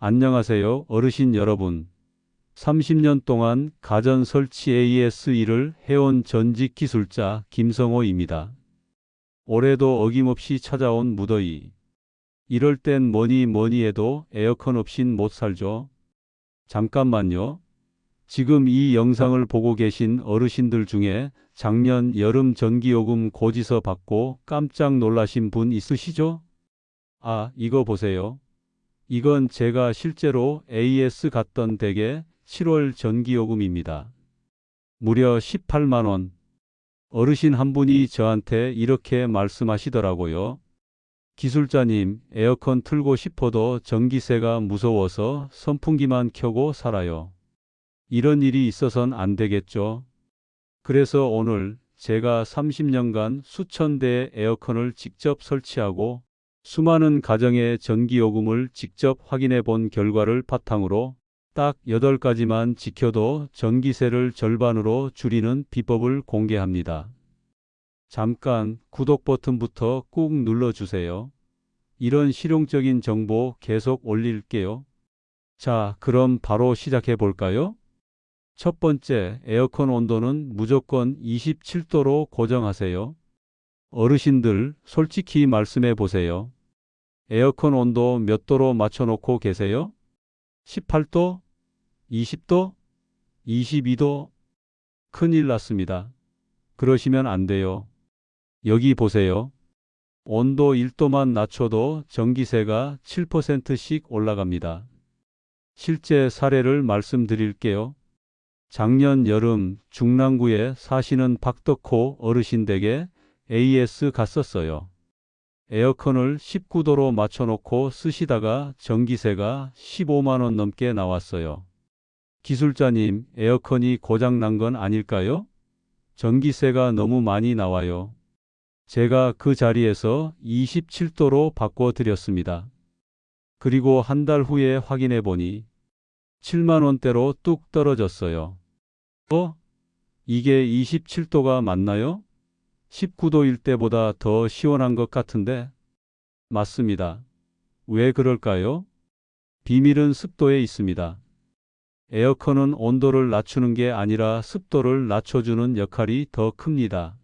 안녕하세요, 어르신 여러분. 30년 동안 가전 설치 AS 일을 해온 전직 기술자 김성호입니다. 올해도 어김없이 찾아온 무더위. 이럴 땐 뭐니 해도 에어컨 없인 못 살죠. 잠깐만요. 지금 이 영상을 보고 계신 어르신들 중에 작년 여름 전기요금 고지서 받고 깜짝 놀라신 분 있으시죠? 아, 이거 보세요. 이건 제가 실제로 AS 갔던 댁의 7월 전기요금입니다. 무려 18만 원. 어르신 한 분이 저한테 이렇게 말씀하시더라고요. 기술자님, 에어컨 틀고 싶어도 전기세가 무서워서 선풍기만 켜고 살아요. 이런 일이 있어선 안 되겠죠. 그래서 오늘 제가 30년간 수천 대의 에어컨을 직접 설치하고 수많은 가정의 전기요금을 직접 확인해 본 결과를 바탕으로 딱 8가지만 지켜도 전기세를 절반으로 줄이는 비법을 공개합니다. 잠깐 구독 버튼부터 꾹 눌러주세요. 이런 실용적인 정보 계속 올릴게요. 자, 그럼 바로 시작해 볼까요? 첫 번째, 에어컨 온도는 무조건 27도로 고정하세요. 어르신들, 솔직히 말씀해 보세요. 에어컨 온도 몇 도로 맞춰놓고 계세요? 18도? 20도? 22도? 큰일 났습니다. 그러시면 안 돼요. 여기 보세요. 온도 1도만 낮춰도 전기세가 7%씩 올라갑니다. 실제 사례를 말씀드릴게요. 작년 여름 중랑구에 사시는 박덕호 어르신 댁에 AS 갔었어요. 에어컨을 19도로 맞춰놓고 쓰시다가 전기세가 15만 원 넘게 나왔어요. 기술자님, 에어컨이 고장 난 건 아닐까요? 전기세가 너무 많이 나와요. 제가 그 자리에서 27도로 바꿔드렸습니다. 그리고 한 달 후에 확인해 보니 7만 원대로 뚝 떨어졌어요. 이게 27도가 맞나요? 19도일 때보다 더 시원한 것 같은데? 맞습니다. 왜 그럴까요? 비밀은 습도에 있습니다. 에어컨은 온도를 낮추는 게 아니라 습도를 낮춰주는 역할이 더 큽니다.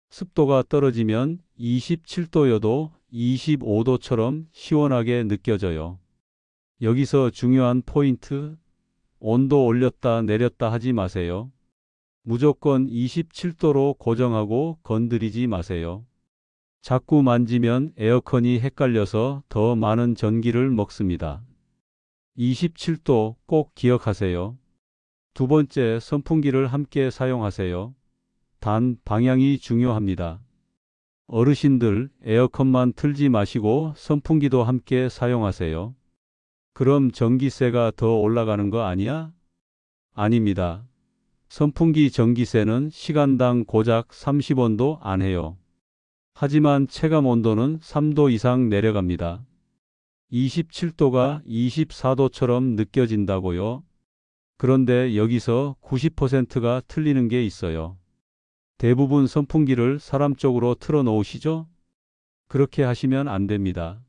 습도가 떨어지면 27도여도 25도처럼 시원하게 느껴져요. 여기서 중요한 포인트, 온도 올렸다 내렸다 하지 마세요. 무조건 27도로 고정하고 건드리지 마세요. 자꾸 만지면 에어컨이 헷갈려서 더 많은 전기를 먹습니다. 27도 꼭 기억하세요. 두 번째, 선풍기를 함께 사용하세요. 단 방향이 중요합니다. 어르신들, 에어컨만 틀지 마시고 선풍기도 함께 사용하세요. 그럼 전기세가 더 올라가는 거 아니야? 아닙니다. 선풍기 전기세는 시간당 고작 30원도 안 해요. 하지만 체감 온도는 3도 이상 내려갑니다. 27도가 24도처럼 느껴진다고요? 그런데 여기서 90%가 틀리는 게 있어요. 대부분 선풍기를 사람 쪽으로 틀어 놓으시죠? 그렇게 하시면 안 됩니다.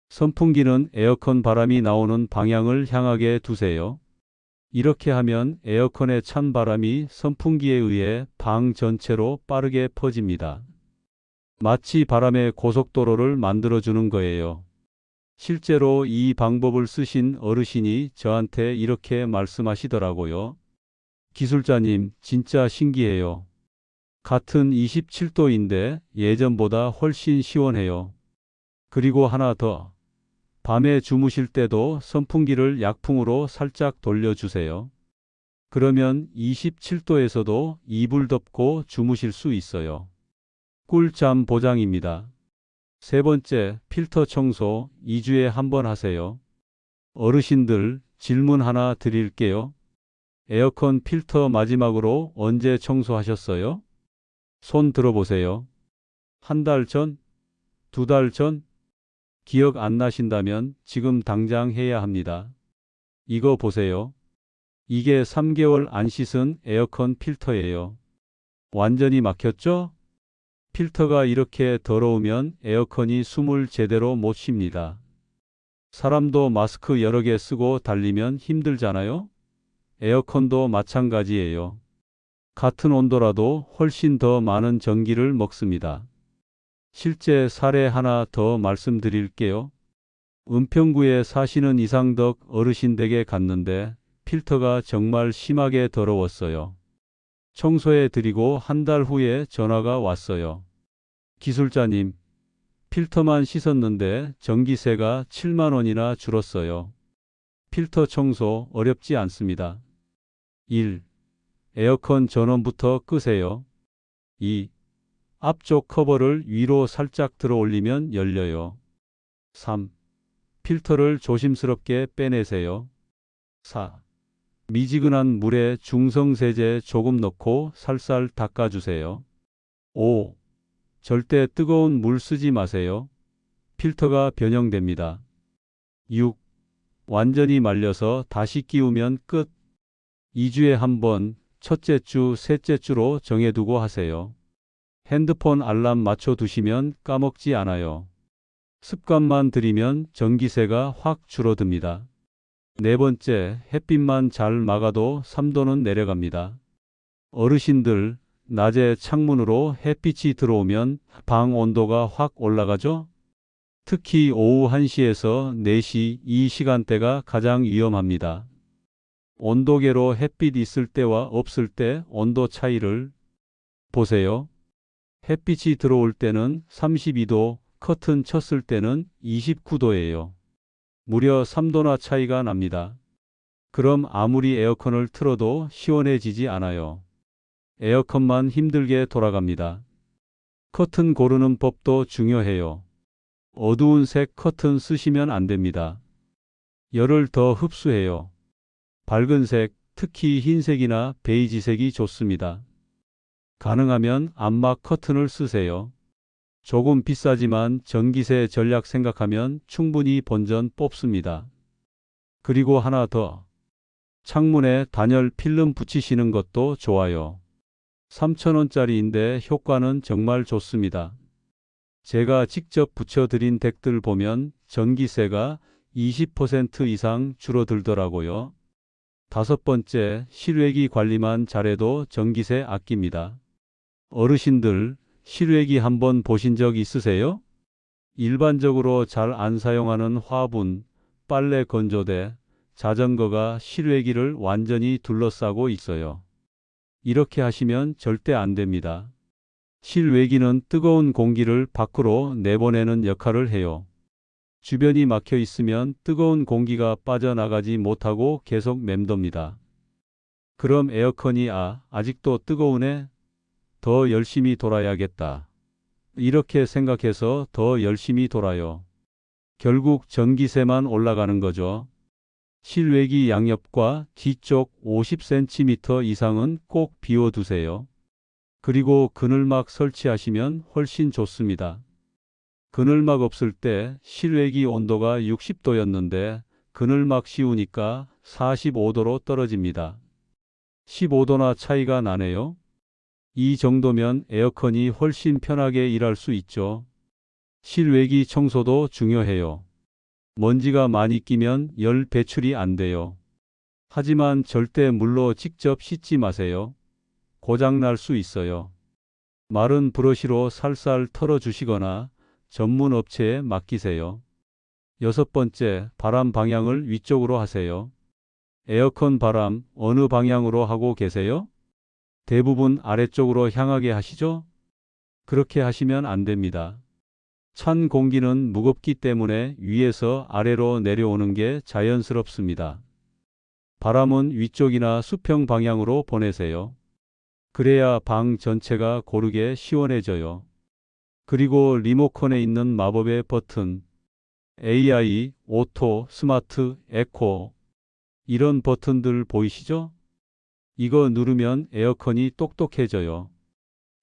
선풍기는 에어컨 바람이 나오는 방향을 향하게 두세요. 이렇게 하면 에어컨의 찬 바람이 선풍기에 의해 방 전체로 빠르게 퍼집니다. 마치 바람의 고속도로를 만들어주는 거예요. 실제로 이 방법을 쓰신 어르신이 저한테 이렇게 말씀하시더라고요. 기술자님, 진짜 신기해요. 같은 27도인데 예전보다 훨씬 시원해요. 그리고 하나 더. 밤에 주무실 때도 선풍기를 약풍으로 살짝 돌려주세요. 그러면 27도에서도 이불 덮고 주무실 수 있어요. 꿀잠 보장입니다. 세 번째, 필터 청소 2주에 한 번 하세요. 어르신들, 질문 하나 드릴게요. 에어컨 필터 마지막으로 언제 청소하셨어요? 손 들어보세요. 한 달 전? 2달 전? 기억 안 나신다면 지금 당장 해야 합니다. 이거 보세요. 이게 3개월 안 씻은 에어컨 필터예요. 완전히 막혔죠? 필터가 이렇게 더러우면 에어컨이 숨을 제대로 못 쉽니다. 사람도 마스크 여러 개 쓰고 달리면 힘들잖아요? 에어컨도 마찬가지예요. 같은 온도라도 훨씬 더 많은 전기를 먹습니다. 실제 사례 하나 더 말씀드릴게요. 은평구에 사시는 이상덕 어르신 댁에 갔는데 필터가 정말 심하게 더러웠어요. 청소해 드리고 한 달 후에 전화가 왔어요. 기술자님, 필터만 씻었는데 전기세가 7만 원이나 줄었어요. 필터 청소 어렵지 않습니다. 1. 에어컨 전원부터 끄세요. 2. 앞쪽 커버를 위로 살짝 들어 올리면 열려요. 3. 필터를 조심스럽게 빼내세요. 4. 미지근한 물에 중성세제 조금 넣고 살살 닦아주세요. 5. 절대 뜨거운 물 쓰지 마세요. 필터가 변형됩니다. 6. 완전히 말려서 다시 끼우면 끝. 2주에 한 번, 첫째 주, 셋째 주로 정해두고 하세요. 핸드폰 알람 맞춰두시면 까먹지 않아요. 습관만 들이면 전기세가 확 줄어듭니다. 네 번째, 햇빛만 잘 막아도 3도는 내려갑니다. 어르신들, 낮에 창문으로 햇빛이 들어오면 방 온도가 확 올라가죠? 특히 오후 1시에서 4시 이 시간대가 가장 위험합니다. 온도계로 햇빛 있을 때와 없을 때 온도 차이를 보세요. 햇빛이 들어올 때는 32도, 커튼 쳤을 때는 29도예요. 무려 3도나 차이가 납니다. 그럼 아무리 에어컨을 틀어도 시원해지지 않아요. 에어컨만 힘들게 돌아갑니다. 커튼 고르는 법도 중요해요. 어두운 색 커튼 쓰시면 안 됩니다. 열을 더 흡수해요. 밝은 색, 특히 흰색이나 베이지색이 좋습니다. 가능하면 암막 커튼을 쓰세요. 조금 비싸지만 전기세 전략 생각하면 충분히 본전 뽑습니다. 그리고 하나 더. 창문에 단열 필름 붙이시는 것도 좋아요. 3,000원짜리인데 효과는 정말 좋습니다. 제가 직접 붙여드린 덱들 보면 전기세가 20% 이상 줄어들더라고요. 다섯 번째, 실외기 관리만 잘해도 전기세 아낍니다. 어르신들, 실외기 한번 보신 적 있으세요? 일반적으로 잘 안 사용하는 화분, 빨래 건조대, 자전거가 실외기를 완전히 둘러싸고 있어요. 이렇게 하시면 절대 안 됩니다. 실외기는 뜨거운 공기를 밖으로 내보내는 역할을 해요. 주변이 막혀 있으면 뜨거운 공기가 빠져나가지 못하고 계속 맴돕니다. 그럼 에어컨이 아직도 뜨거우네? 더 열심히 돌아야겠다. 이렇게 생각해서 더 열심히 돌아요. 결국 전기세만 올라가는 거죠. 실외기 양옆과 뒤쪽 50cm 이상은 꼭 비워두세요. 그리고 그늘막 설치하시면 훨씬 좋습니다. 그늘막 없을 때 실외기 온도가 60도였는데 그늘막 씌우니까 45도로 떨어집니다. 15도나 차이가 나네요. 이 정도면 에어컨이 훨씬 편하게 일할 수 있죠. 실외기 청소도 중요해요. 먼지가 많이 끼면 열 배출이 안 돼요. 하지만 절대 물로 직접 씻지 마세요. 고장 날 수 있어요. 마른 브러쉬로 살살 털어주시거나 전문 업체에 맡기세요. 여섯 번째, 바람 방향을 위쪽으로 하세요. 에어컨 바람 어느 방향으로 하고 계세요? 대부분 아래쪽으로 향하게 하시죠? 그렇게 하시면 안 됩니다. 찬 공기는 무겁기 때문에 위에서 아래로 내려오는 게 자연스럽습니다. 바람은 위쪽이나 수평 방향으로 보내세요. 그래야 방 전체가 고르게 시원해져요. 그리고 리모컨에 있는 마법의 버튼, AI, 오토, 스마트, 에코, 이런 버튼들 보이시죠? 이거 누르면 에어컨이 똑똑해져요.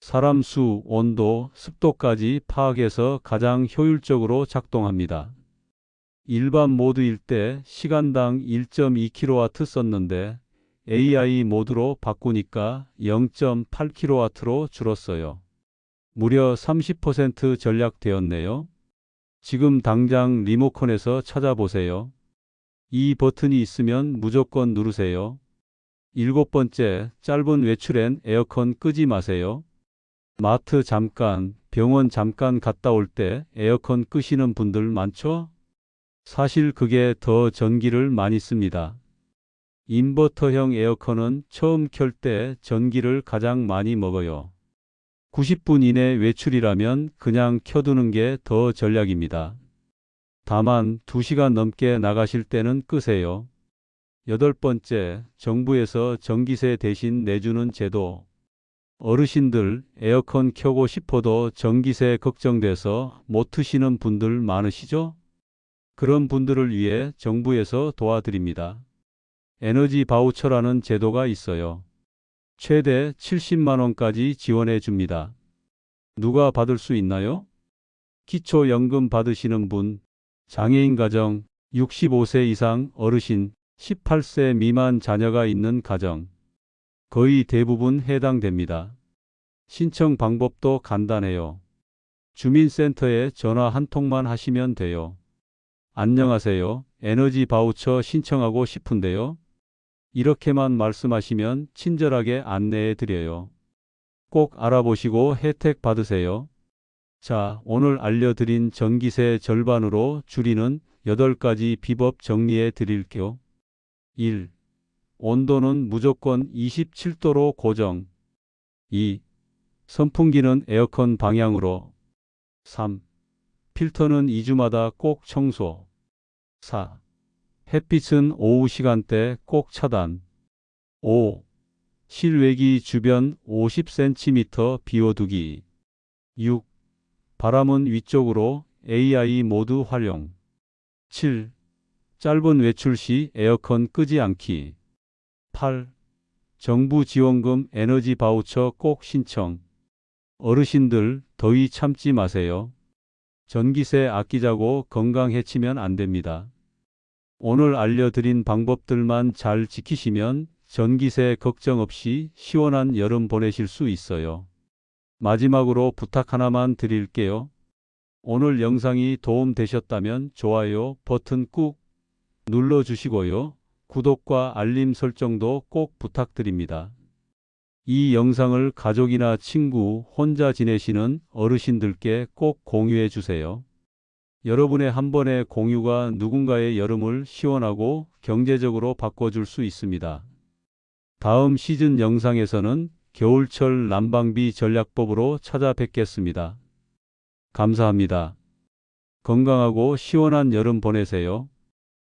사람 수, 온도, 습도까지 파악해서 가장 효율적으로 작동합니다. 일반 모드일 때 시간당 1.2kW 썼는데 AI 모드로 바꾸니까 0.8kW로 줄었어요. 무려 30% 절약되었네요. 지금 당장 리모컨에서 찾아보세요. 이 버튼이 있으면 무조건 누르세요. 7번째, 짧은 외출엔 에어컨 끄지 마세요. 마트 잠깐, 병원 잠깐 갔다 올 때 에어컨 끄시는 분들 많죠? 사실 그게 더 전기를 많이 씁니다. 인버터형 에어컨은 처음 켤 때 전기를 가장 많이 먹어요. 90분 이내 외출이라면 그냥 켜두는 게 더 전략입니다. 다만 2시간 넘게 나가실 때는 끄세요. 8번째, 정부에서 전기세 대신 내주는 제도. 어르신들 에어컨 켜고 싶어도 전기세 걱정돼서 못 트시는 분들 많으시죠? 그런 분들을 위해 정부에서 도와드립니다. 에너지 바우처라는 제도가 있어요. 최대 70만 원까지 지원해 줍니다. 누가 받을 수 있나요? 기초연금 받으시는 분, 장애인 가정, 65세 이상 어르신, 18세 미만 자녀가 있는 가정. 거의 대부분 해당됩니다. 신청 방법도 간단해요. 주민센터에 전화 한 통만 하시면 돼요. 안녕하세요. 에너지 바우처 신청하고 싶은데요. 이렇게만 말씀하시면 친절하게 안내해 드려요. 꼭 알아보시고 혜택 받으세요. 자, 오늘 알려드린 전기세 절반으로 줄이는 8가지 비법 정리해 드릴게요. 1. 온도는 무조건 27도로 고정. 2. 선풍기는 에어컨 방향으로. 3. 필터는 2주마다 꼭 청소. 4. 햇빛은 오후 시간대 꼭 차단. 5. 실외기 주변 50cm 비워두기. 6. 바람은 위쪽으로 AI 모드 활용. 7. 짧은 외출 시 에어컨 끄지 않기. 8. 정부 지원금 에너지 바우처 꼭 신청. 어르신들 더위 참지 마세요. 전기세 아끼자고 건강 해치면 안 됩니다. 오늘 알려드린 방법들만 잘 지키시면 전기세 걱정 없이 시원한 여름 보내실 수 있어요. 마지막으로 부탁 하나만 드릴게요. 오늘 영상이 도움 되셨다면 좋아요 버튼 꾹 눌러주시고요. 구독과 알림 설정도 꼭 부탁드립니다. 이 영상을 가족이나 친구, 혼자 지내시는 어르신들께 꼭 공유해 주세요. 여러분의 한 번의 공유가 누군가의 여름을 시원하고 경제적으로 바꿔줄 수 있습니다. 다음 시즌 영상에서는 겨울철 난방비 전략법으로 찾아뵙겠습니다. 감사합니다. 건강하고 시원한 여름 보내세요.